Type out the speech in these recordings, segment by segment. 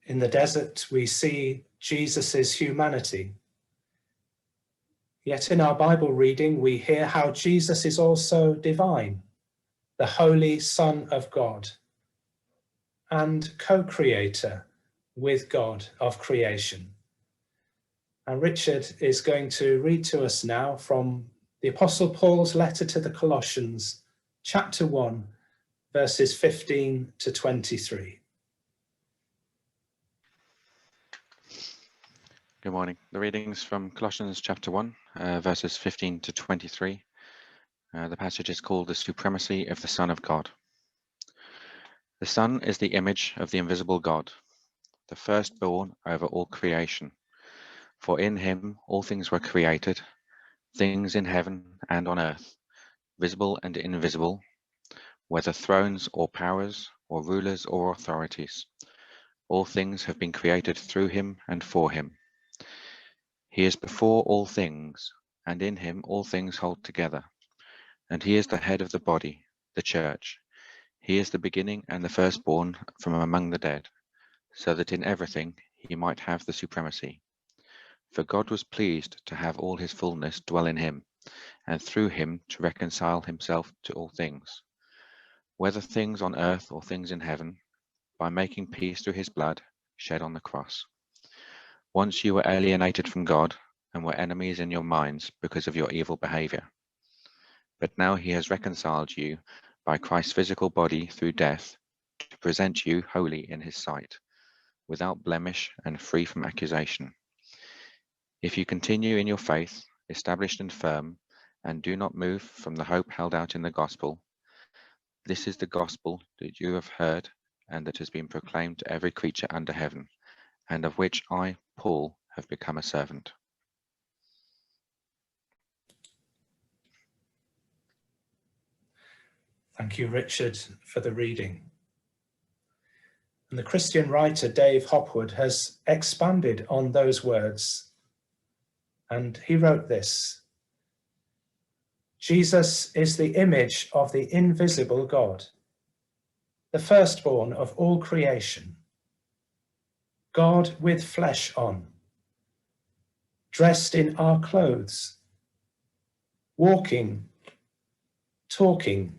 In the desert, we see Jesus' humanity. Yet in our Bible reading, we hear how Jesus is also divine, the Holy Son of God, and co-creator with God of creation. And Richard is going to read to us now from the Apostle Paul's letter to the Colossians, chapter 1, verses 15 to 23. Good morning. The readings from Colossians chapter 1, verses 15 to 23. The passage is called the Supremacy of the Son of God. The Son is the image of the invisible God, the firstborn over all creation. For in him all things were created, things in heaven and on earth, visible and invisible, whether thrones or powers or rulers or authorities. All things have been created through him and for him. He is before all things, and in him all things hold together. And he is the head of the body, the church. He is the beginning and the firstborn from among the dead, so that in everything he might have the supremacy. For God was pleased to have all his fullness dwell in him, and through him to reconcile himself to all things, whether things on earth or things in heaven, by making peace through his blood shed on the cross. Once you were alienated from God and were enemies in your minds because of your evil behavior. But now he has reconciled you by Christ's physical body through death to present you holy in his sight, without blemish and free from accusation. If you continue in your faith, established and firm, and do not move from the hope held out in the gospel, this is the gospel that you have heard and that has been proclaimed to every creature under heaven, and of which I, Paul, have become a servant. Thank you, Richard, for the reading. And the Christian writer Dave Hopwood has expanded on those words, and he wrote this: Jesus is the image of the invisible God, the firstborn of all creation, God with flesh on, dressed in our clothes, walking, talking,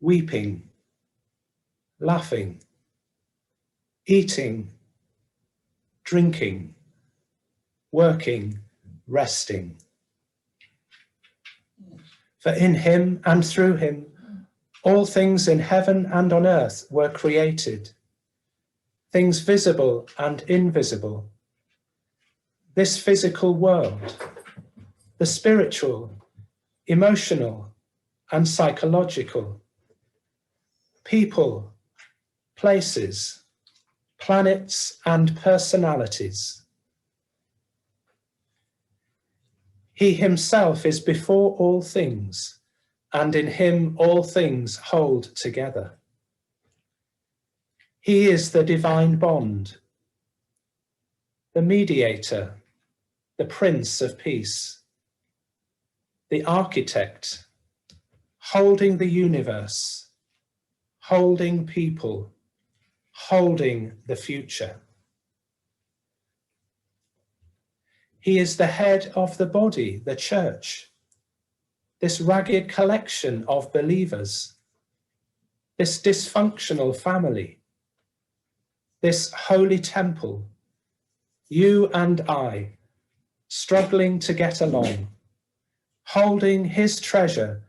weeping, laughing, eating, drinking, working, resting. For in him and through him, all things in heaven and on earth were created, things visible and invisible. This physical world, the spiritual, emotional, and psychological, people, places, planets, and personalities. He himself is before all things, and in him all things hold together. He is the divine bond, the mediator, the Prince of Peace, the architect, holding the universe, holding people, holding the future. He is the head of the body, the church, this ragged collection of believers, this dysfunctional family, this holy temple, you and I, struggling to get along, holding his treasure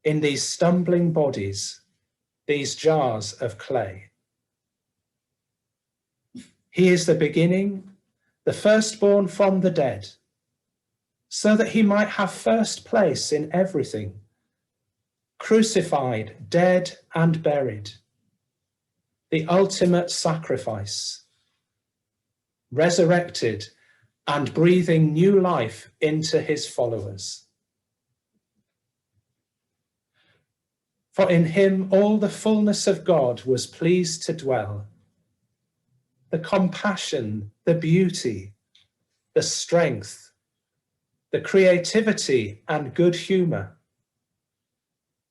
in these stumbling bodies, these jars of clay. He is the beginning, the firstborn from the dead, so that he might have first place in everything, crucified, dead, and buried, the ultimate sacrifice, resurrected and breathing new life into his followers. For in him all the fullness of God was pleased to dwell. The compassion, the beauty, the strength, the creativity and good humor.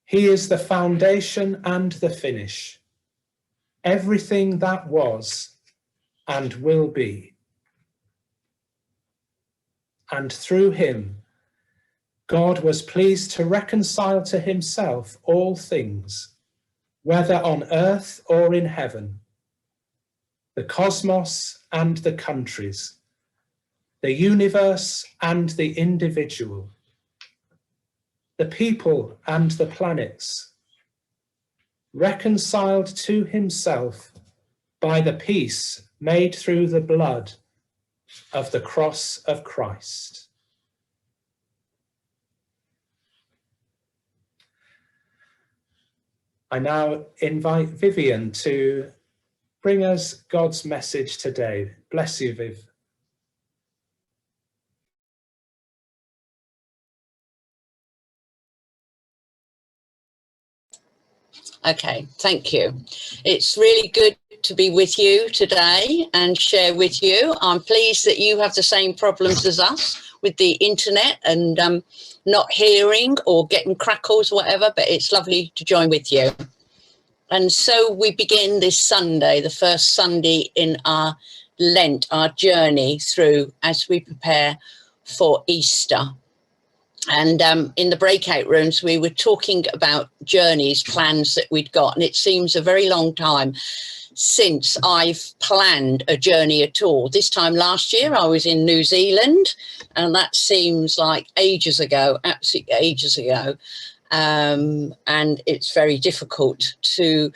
He is the foundation and the finish, everything that was and will be. And through him, God was pleased to reconcile to himself all things, whether on earth or in heaven, the cosmos and the countries, the universe and the individual, the people and the planets, reconciled to himself by the peace made through the blood of the cross of Christ. I now invite Vivian to bring us God's message today. Bless you, Viv. Okay, thank you. It's really good to be with you today and share with you. I'm pleased that you have the same problems as us with the internet and not hearing or getting crackles or whatever, but it's lovely to join with you. And so we begin this Sunday, the first Sunday in our Lent, our journey through as we prepare for Easter. And in the breakout rooms, we were talking about journeys, plans that we'd got. And it seems a very long time since I've planned a journey at all. This time last year, I was in New Zealand, and that seems like ages ago, absolutely ages ago. And it's very difficult to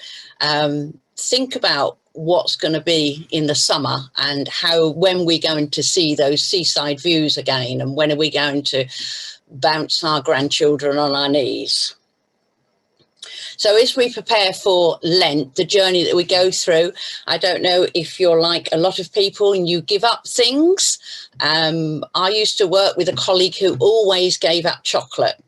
think about what's going to be in the summer and when we're going to see those seaside views again, and when are we going to bounce our grandchildren on our knees. So as we prepare for Lent, the journey that we go through, I don't know if you're like a lot of people and you give up things. I used to work with a colleague who always gave up chocolate.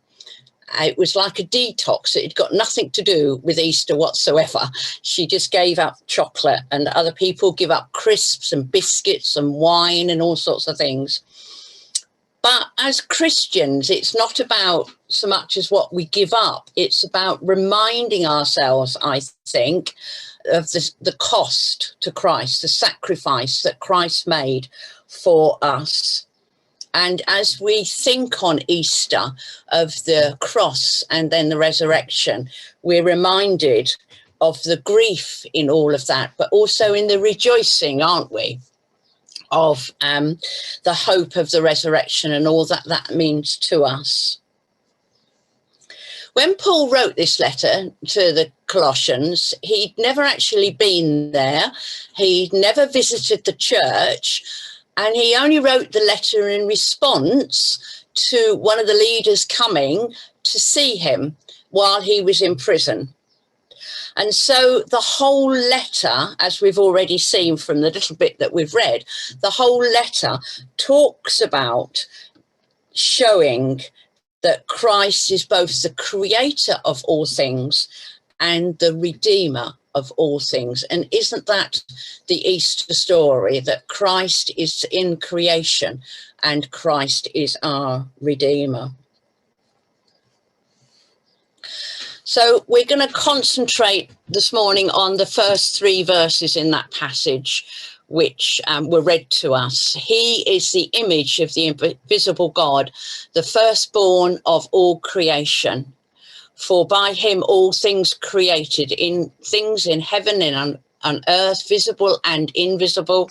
It was like a detox. It had got nothing to do with Easter whatsoever. She just gave up chocolate, and other people give up crisps and biscuits and wine and all sorts of things. But as Christians, it's not about so much as what we give up. It's about reminding ourselves, I think, of the cost to Christ, the sacrifice that Christ made for us. And as we think on Easter of the cross and then the resurrection, we're reminded of the grief in all of that, but also in the rejoicing, aren't we? Of the hope of the resurrection and all that that means to us. When Paul wrote this letter to the Colossians, he'd never actually been there. He'd never visited the church, and he only wrote the letter in response to one of the leaders coming to see him while he was in prison. And so the whole letter, as we've already seen from the little bit that we've read, the whole letter talks about showing that Christ is both the creator of all things and the redeemer of all things. And isn't that the Easter story, that Christ is in creation and Christ is our redeemer? So we're going to concentrate this morning on the first 3 verses in that passage, which were read to us. He is the image of the invisible God, the firstborn of all creation. For by him all things created, in things in heaven and on earth, visible and invisible,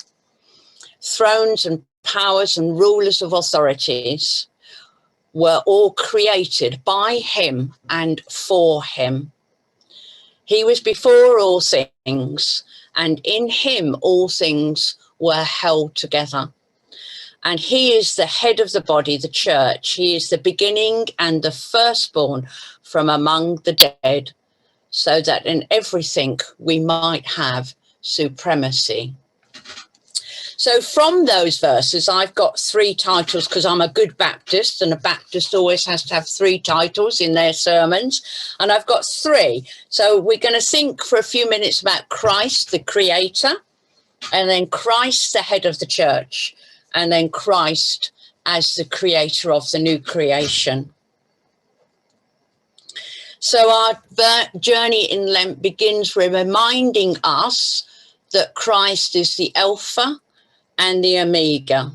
thrones and powers and rulers of authorities, were all created by him and for him. He was before all things, and in him all things were held together. And he is the head of the body, the church. He is the beginning and the firstborn from among the dead, so that in everything we might have supremacy. So from those verses, I've got 3 titles because I'm a good Baptist, and a Baptist always has to have 3 titles in their sermons. And I've got 3. So we're going to think for a few minutes about Christ, the creator, and then Christ, the head of the church, and then Christ as the creator of the new creation. So our journey in Lent begins with reminding us that Christ is the Alpha and the Omega.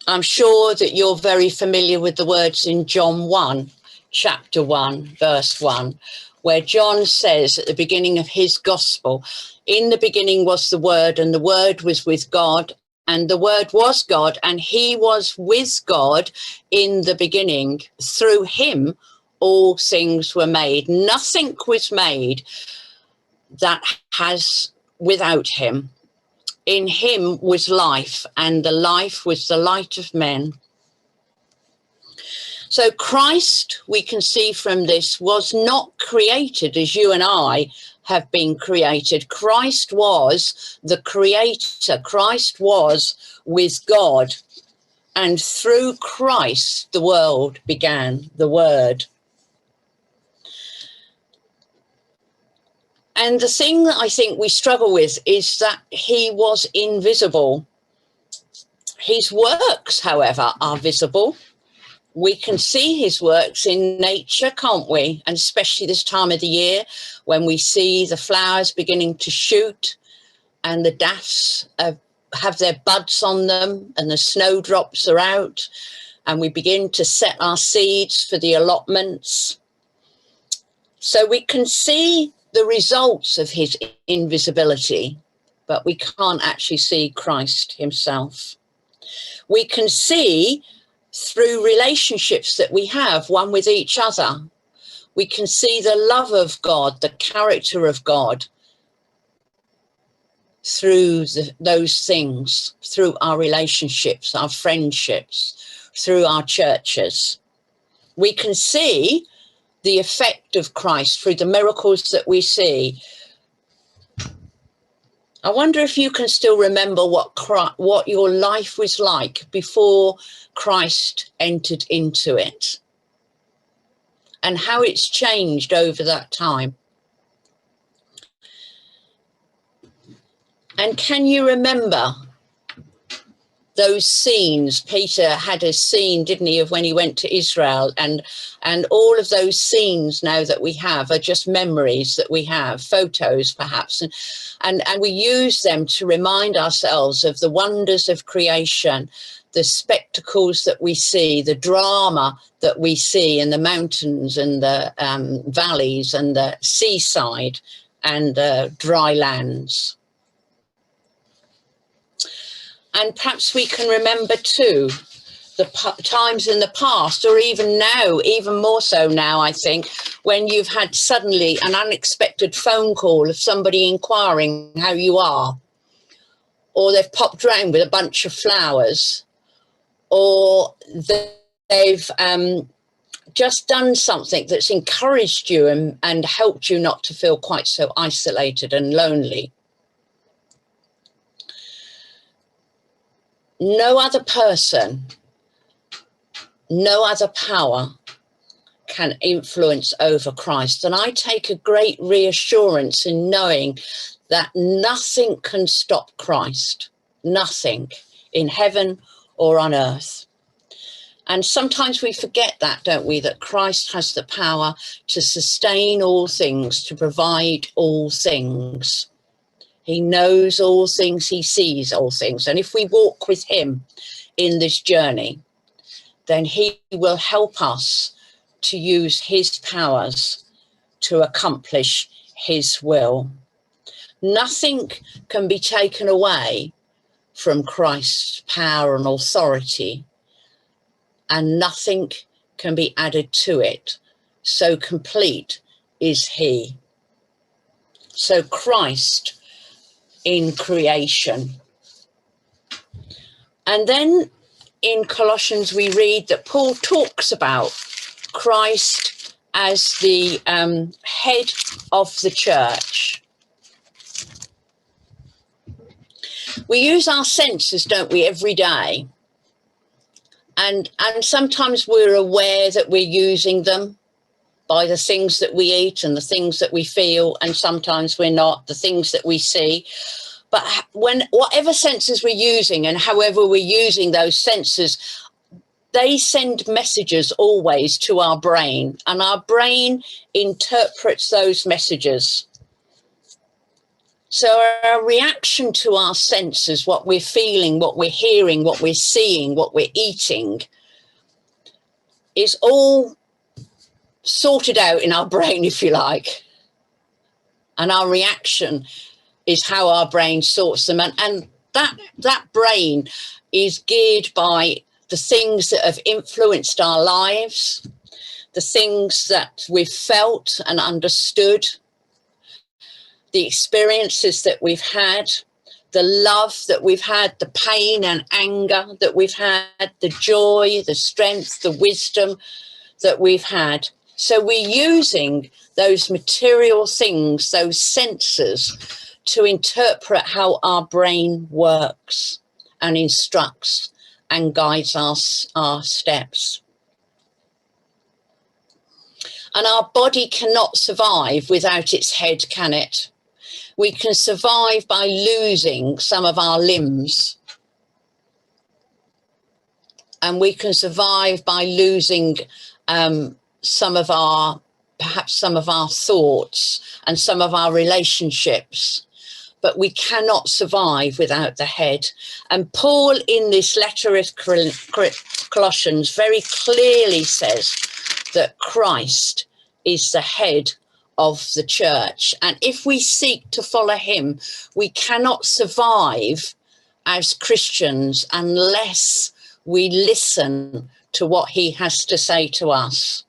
I'm sure that you're very familiar with the words in John 1, chapter 1, verse 1, where John says at the beginning of his gospel, in the beginning was the Word, and the Word was with God, and the Word was God, and he was with God in the beginning. Through him, all things were made. Nothing was made that has without him. In him was life, and the life was the light of men. So Christ, we can see from this, was not created as you and I have been created. Christ was the creator. Christ was with God. And through Christ, the world began, the Word. And the thing that I think we struggle with is that he was invisible. His works, however, are visible. We can see his works in nature, can't we? And especially this time of the year when we see the flowers beginning to shoot and the daffs have their buds on them and the snowdrops are out, and we begin to set our seeds for the allotments. So we can see the results of his invisibility, but we can't actually see Christ himself. We can see through relationships that we have, one with each other. We can see the love of God, the character of God, through those things, through our relationships, our friendships, through our churches. We can see the effect of Christ through the miracles that we see. I wonder if you can still remember what your life was like before Christ entered into it, and how it's changed over that time. And can you remember those scenes? Peter had a scene, didn't he, of when he went to Israel, and all of those scenes now that we have are just memories that we have, photos perhaps, and we use them to remind ourselves of the wonders of creation, the spectacles that we see, the drama that we see in the mountains and the valleys and the seaside and the dry lands. And perhaps we can remember too the times in the past, or even now, even more so now, I think, when you've had suddenly an unexpected phone call of somebody inquiring how you are, or they've popped round with a bunch of flowers, or they've just done something that's encouraged you and helped you not to feel quite so isolated and lonely. No other person, no other power can influence over Christ. And I take a great reassurance in knowing that nothing can stop Christ, nothing in heaven or on earth. And sometimes we forget that, don't we, that Christ has the power to sustain all things, to provide all things. He knows all things, he sees all things. And if we walk with him in this journey, then he will help us to use his powers to accomplish his will. Nothing can be taken away from Christ's power and authority, and nothing can be added to it. So complete is he. So Christ in creation. And then in Colossians we read that Paul talks about Christ as the head of the church. We use our senses, don't we, every day, and sometimes we're aware that we're using them by the things that we eat and the things that we feel, and sometimes we're not, the things that we see. But whatever senses we're using and however we're using those senses, they send messages always to our brain, and our brain interprets those messages. So our reaction to our senses, what we're feeling, what we're hearing, what we're seeing, what we're eating, is all sorted out in our brain, if you like. And our reaction is how our brain sorts them. And that brain is geared by the things that have influenced our lives, the things that we've felt and understood, the experiences that we've had, the love that we've had, the pain and anger that we've had, the joy, the strength, the wisdom that we've had. So we're using those material things, those senses, to interpret how our brain works and instructs and guides our steps. And our body cannot survive without its head, can it? We can survive by losing some of our limbs. And we can survive by losing perhaps some of our thoughts and some of our relationships. But we cannot survive without the head. And Paul, in this letter of Colossians, very clearly says that Christ is the head of the church. And if we seek to follow him, we cannot survive as Christians unless we listen to what he has to say to us.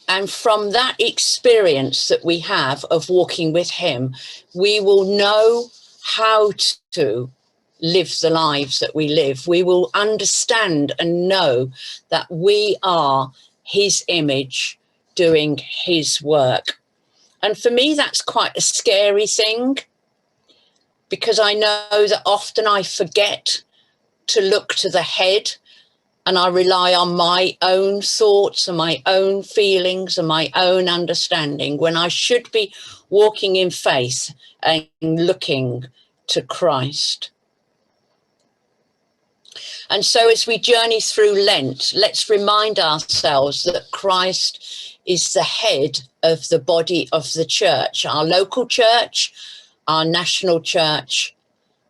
And from that experience that we have of walking with him, we will know how to live the lives that we live. We will understand and know that we are his image doing his work. And for me, that's quite a scary thing, because I know that often I forget to look to the head, and I rely on my own thoughts and my own feelings and my own understanding, when I should be walking in faith and looking to Christ. And so as we journey through Lent, let's remind ourselves that Christ is the head of the body of the church, our local church, our national church,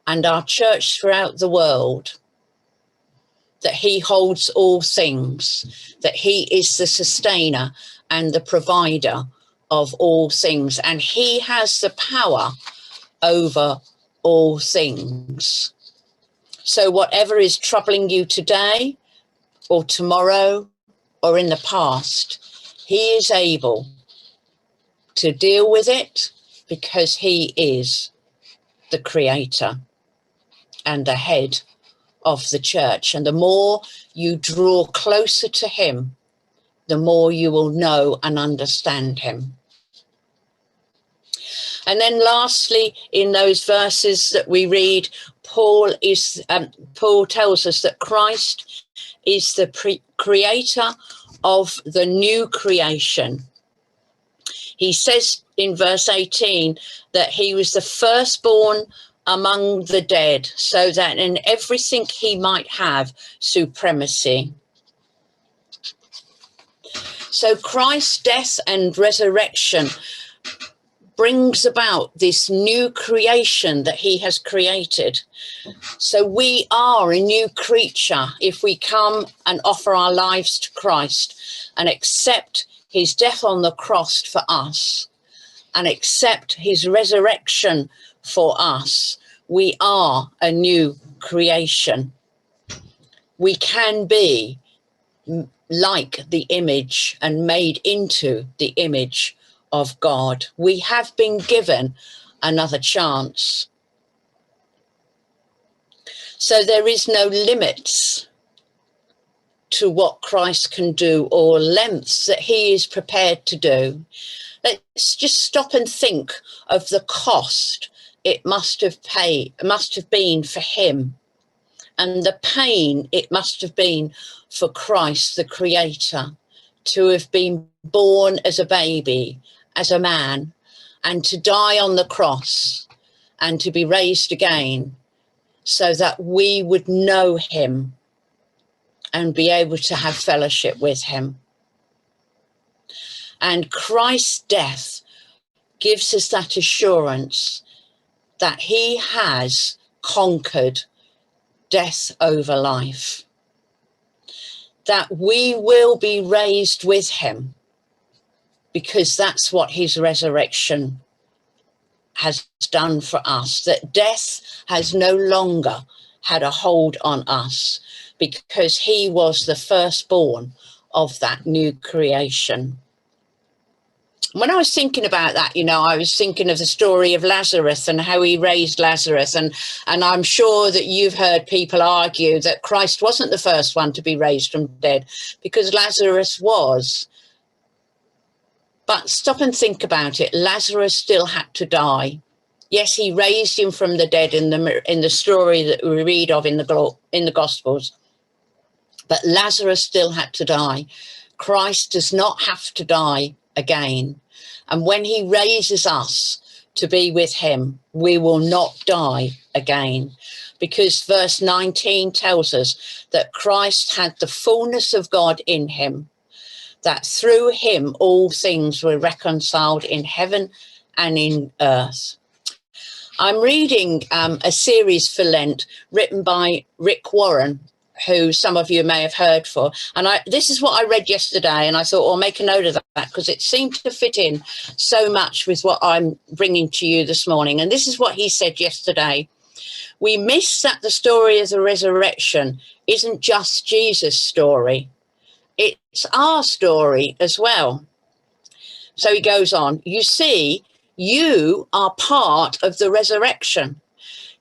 and our church throughout the world. That he holds all things, that he is the sustainer and the provider of all things, and he has the power over all things. So whatever is troubling you today or tomorrow or in the past, he is able to deal with it, because he is the creator and the head of the church. And the more you draw closer to him, the more you will know and understand him. And then lastly, in those verses that we read, Paul tells us that Christ is the creator of the new creation. He says in verse 18 that he was the firstborn among the dead, so that in everything he might have supremacy. So Christ's death and resurrection brings about this new creation that he has created. So we are a new creature if we come and offer our lives to Christ and accept his death on the cross for us and accept his resurrection for us. We are a new creation. We can be like the image and made into the image of God. We have been given another chance. So there is no limits to what Christ can do or lengths that he is prepared to do. Let's just stop and think of the cost it must have been for him, and the pain it must have been for Christ, the creator, to have been born as a baby, as a man, and to die on the cross and to be raised again, so that we would know him and be able to have fellowship with him. And Christ's death gives us that assurance that he has conquered death over life, that we will be raised with him, because that's what his resurrection has done for us, that death has no longer had a hold on us, because he was the firstborn of that new creation. When I was thinking about that, you know, I was thinking of the story of Lazarus and how he raised Lazarus. And I'm sure that you've heard people argue that Christ wasn't the first one to be raised from dead, because Lazarus was. But stop and think about it. Lazarus still had to die. Yes, he raised him from the dead in the story that we read of in the Gospels. But Lazarus still had to die. Christ does not have to die again. And when he raises us to be with him, we will not die again. Because verse 19 tells us that Christ had the fullness of God in him, that through him all things were reconciled in heaven and in earth. I'm reading a series for Lent written by Rick Warren, who some of you may have heard for. And this is what I read yesterday, and I thought, I'll make a note of that, because it seemed to fit in so much with what I'm bringing to you this morning. And this is what he said yesterday. We miss that the story of the resurrection isn't just Jesus' story. It's our story as well. So he goes on, you see, you are part of the resurrection.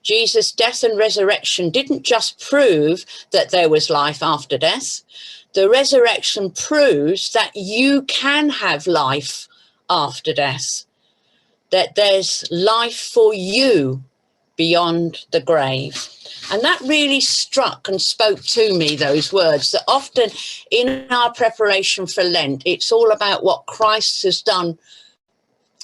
Jesus' death and resurrection didn't just prove that there was life after death. The resurrection proves that you can have life after death, that there's life for you beyond the grave. And that really struck and spoke to me, those words, that often in our preparation for Lent, it's all about what Christ has done.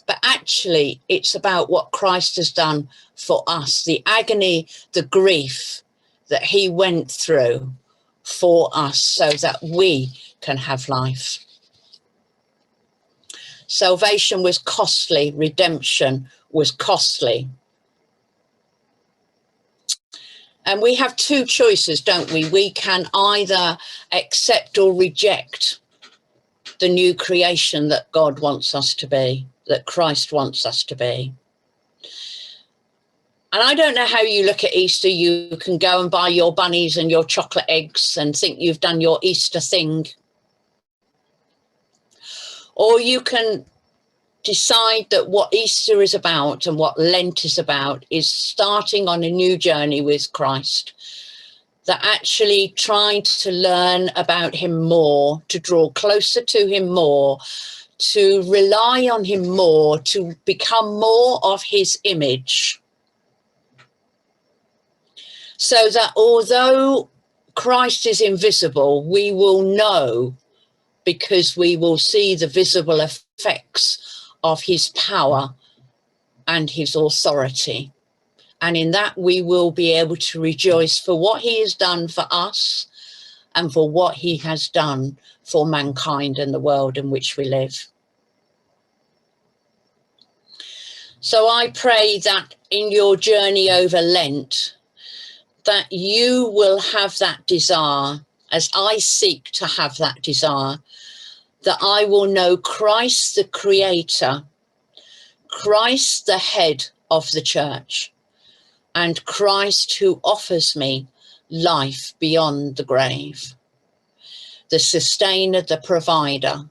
But actually, it's about what Christ has done for us, the agony, the grief that he went through for us so that we can have life. Salvation was costly. Redemption was costly. And we have two choices, don't we? We can either accept or reject the new creation that God wants us to be, that Christ wants us to be. And I don't know how you look at Easter. You can go and buy your bunnies and your chocolate eggs and think you've done your Easter thing. Or you can decide that what Easter is about and what Lent is about is starting on a new journey with Christ, that actually trying to learn about him more, to draw closer to him more, to rely on him more, to become more of his image. So that although Christ is invisible, we will know, because we will see the visible effects of his power and his authority. And in that we will be able to rejoice for what he has done for us and for what he has done for mankind and the world in which we live. So I pray that in your journey over Lent, that you will have that desire, as I seek to have that desire, that I will know Christ the Creator, Christ the head of the church, and Christ who offers me life beyond the grave, the sustainer, the provider,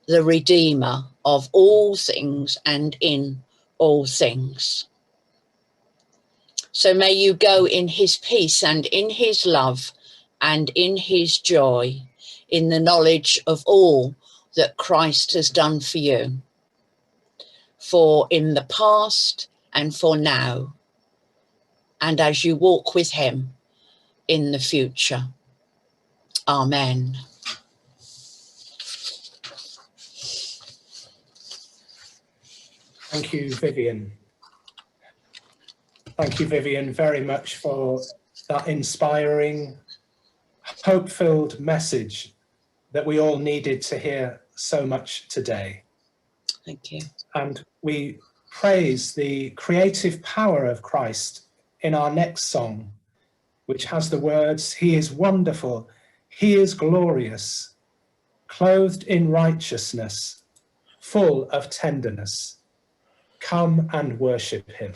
the redeemer of all things and in all things. So may you go in his peace and in his love and in his joy, in the knowledge of all that Christ has done for you, for in the past and for now, and as you walk with him in the future. Amen. Thank you, Vivian. Thank you, Vivian, very much for that inspiring, hope-filled message that we all needed to hear so much today. Thank you. And we praise the creative power of Christ in our next song, which has the words, "He is wonderful, he is glorious, clothed in righteousness, full of tenderness. Come and worship him."